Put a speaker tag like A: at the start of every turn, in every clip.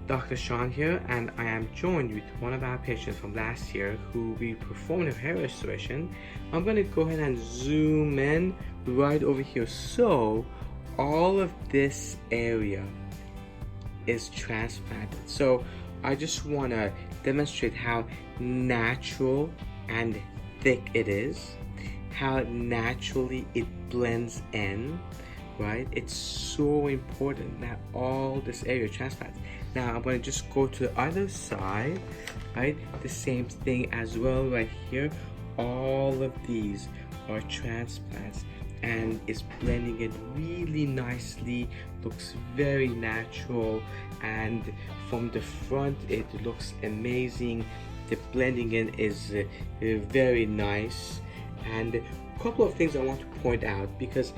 A: Dr. Sean here, and I am joined with one of our patients from last year who we performed a hair restoration. I'm going to go ahead and zoom in right over here. So all of this area is transplanted. So I just want to demonstrate how natural and thick it is, how naturally it blends in, right? It's so important that all this area transplants. Now I'm going to just go to the other side, right? The same thing as well right here. All of these are transplants and it's blending in really nicely, looks very natural, and from the front it looks amazing. The blending in is very nice. And a couple of things I want to point out, because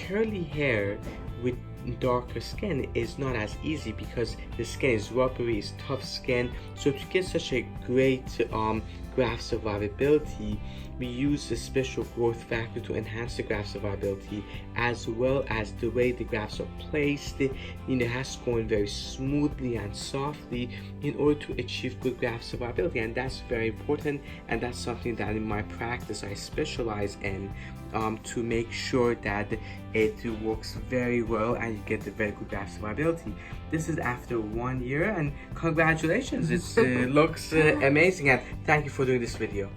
A: curly hair with darker skin is not as easy because the skin is rubbery, it's tough skin. So to get such a great graft survivability, we use a special growth factor to enhance the graft survivability, as well as the way the grafts are placed. It has to go in very smoothly and softly in order to achieve good graft survivability, and that's very important. And that's something that in my practice I specialize in, to make sure that it works very well and you get the very good graft survivability. This is after 1 year, and congratulations, it looks amazing, and thank you for doing this video.